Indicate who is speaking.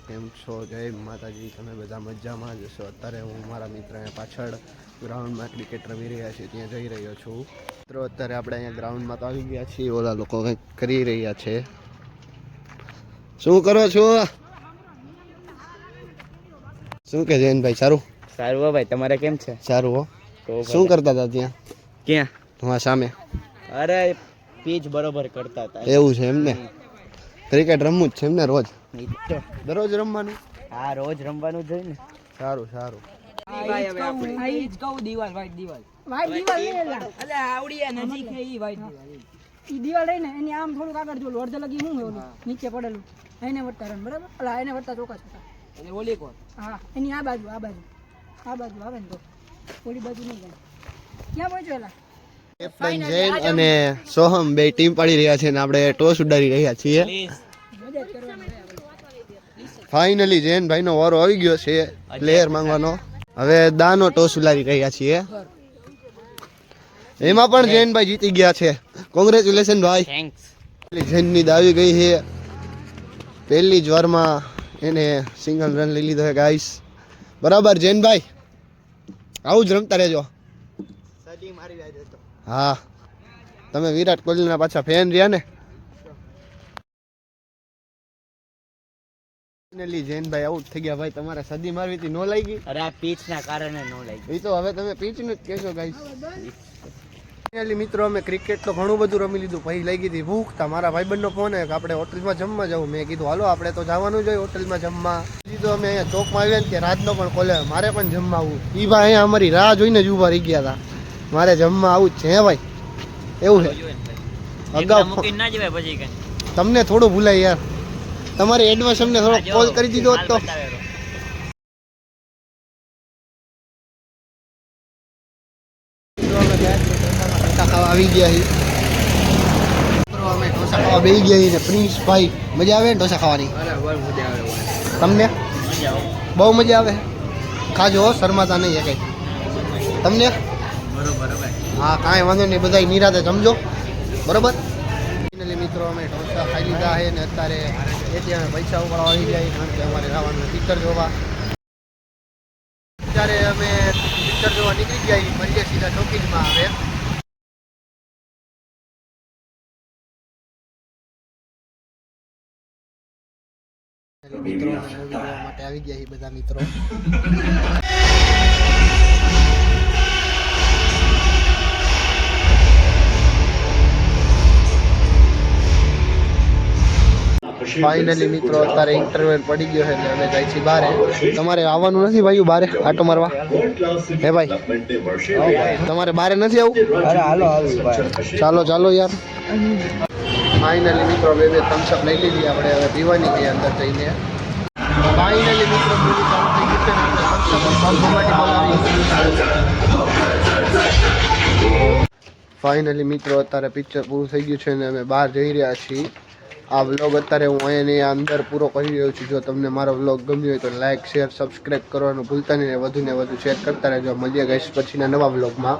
Speaker 1: કેમ છો? જય માતાજી. તમે બધા મજામાં જ હશો. અત્યારે હું મારા મિત્રને પાછળ ગ્રાઉન્ડમાં ક્રિકેટ રમી રહ્યા છીએ ત્યાં જઈ રહ્યો છું. મિત્રો અત્યારે આપણે અહીંયા ગ્રાઉન્ડમાં તો આવી ગયા છીએ. ઓલા લોકો કંઈક કરી રહ્યા છે. શું કરો છો? શું કે જયનભાઈ? સારું
Speaker 2: સારું હો ભાઈ, તમારે કેમ છે?
Speaker 1: સારું હો. શું કરતા હતા ત્યાં?
Speaker 2: ક્યાં?
Speaker 1: હા, સામે.
Speaker 2: અરે પીચ બરોબર કરતા હતા.
Speaker 1: એવું છે એમને? ક્રિકેટ રમવું જ છે એમને? રોજ દરરોજ રમવાનું?
Speaker 2: હા, રોજ રમવાનું જ હોય ને.
Speaker 1: સારું સારું.
Speaker 3: દિવાલ રહી ને એની આમ થોડુંક આગળ જો અડધે લગી હું નીચે પડેલું એને વટતા રન બરાબર. એને વટતા ચોક્કસ હતા. ઓલી કોણ? હા, એની આ બાજુ આવે ને તો ઓલી બાજુ નહીં જાય. ક્યાં પહોંચ્યો?
Speaker 1: કેપ્ટન જૈન અને સોહમ બે ટીમ પાડી રહ્યા છે અને આપણે ટોસ ઉડાડી રહ્યા છીએ. ફાઇનલી જૈનભાઈ નો વારો આવી ગયો છે પ્લેયર માંગવાનો. હવે દાનો ટોસ ઉડાડી રહ્યા છીએ. એમાં પણ જૈનભાઈ જીતી ગયા છે. કોંગ્રેચ્યુલેશન ભાઈ.
Speaker 2: થેન્ક્સ.
Speaker 1: જૈનની દાવી ગઈ છે. પહેલી જ વારમાં એને સિંગલ રન લઈ લીધો છે ગાઈસ. બરાબર જૈનભાઈ, આવું જ રમતા રહેજો. હા, તમે વિરાટ કોહલીના પાછા ફેન રહ્યા ને? ફાઇનલી જૈનભાઈ આઉટ થઈ ગયા. ભાઈ તમારે સદી મારવી હતી, નો લાગી?
Speaker 2: અરે આ પીચ ના કારણે નો લાગી.
Speaker 1: એ તો હવે તમે પીચ નું જ કહેશો ગાઈસ. ફાઇનલી મિત્રો અમે ક્રિકેટ તો ઘણું બધું રમી લીધું. પછી લાગી હતી ભૂખ. મારા ભાઈબંધનો ફોન આવ્યો કે આપણે હોટલમાં જમવા જવું. મેં કીધું હાલો આપણે તો જવાનું જ હોય હોટલમાં જમવા. તો અમે અહીંયા ચોકમાં આવ્યા ને કે રાતનો પણ ખોલે, મારે પણ જમવા આવું. એ ભાઈ અહીંયા અમારી રાહ જોઈને જ ઊભા રહી ગયા હતા. મારે જમવા આવું જ છે. હે ભાઈ, એવું છે. અગાઉ તમને થોડું ભૂલાય યાર. તમારે એડવાન્સ અમને થોડો કોલ કરી દીધો તો. આવી ગયા છીએ. અમે ઢોસા ખાવા બેસી ગયા ને પ્રિન્સ ભાઈ. મજા આવે ને ઢોસા ખાવાની? તમને બહુ મજા આવે? ખાજો, શરમાતા નહીં કઈ. તમને? હા, કાંઈ વાંધો નહીં. બધા નિરાતે સમજો, બરોબર? ફાઇનલી મિત્રો અમે ઢોસા ખાઈ લીધા છે ને અત્યારે એથી અમે પૈસા ઉપાડવા આવી જાય કારણ કે અમારે જવાનું પિક્ચર જોવા. અત્યારે અમે પિક્ચર જોવા નીકળી ગયા. મળીએ સીધા ચોકીમાં. આવે મિત્રો માટે આવી ગયા બધા મિત્રો. ફાઇનલી મિત્રો અત્યારે ઇન્ટરવેલ પડી ગયો છે એટલે અમે જાય છીએ બહાર. તમારે આવવાનું નથી ભાઈ બારે આટો મારવા? હે ભાઈ, તમારે બારે નથી આવું?
Speaker 2: અરે હાલો
Speaker 1: ચાલો ચાલો યાર. ફાઇનલી મિત્રો બે થમ્સઅપ લઈ લીધી આપણે. હવે પીવાની ગઈ અંદર જઈને. ફાઇનલી મિત્રો ફાઇનલી મિત્રો અત્યારે પિક્ચર પૂરું થઈ ગયું છે અને અમે બહાર જઈ રહ્યા છીએ. આ વ્લોગ અત્યારે હું અહીંયા અંદર પૂરો કરી રહ્યો છું. જો તમને મારો વ્લોગ ગમ્યો હોય તો લાઇક શેર સબસ્ક્રાઈબ કરવાનું ભૂલતા નહીં. વધુ ને વધુ શેર કરતા રહેજો. મળીએ ગાઈસ પછીના નવા વ્લોગમાં.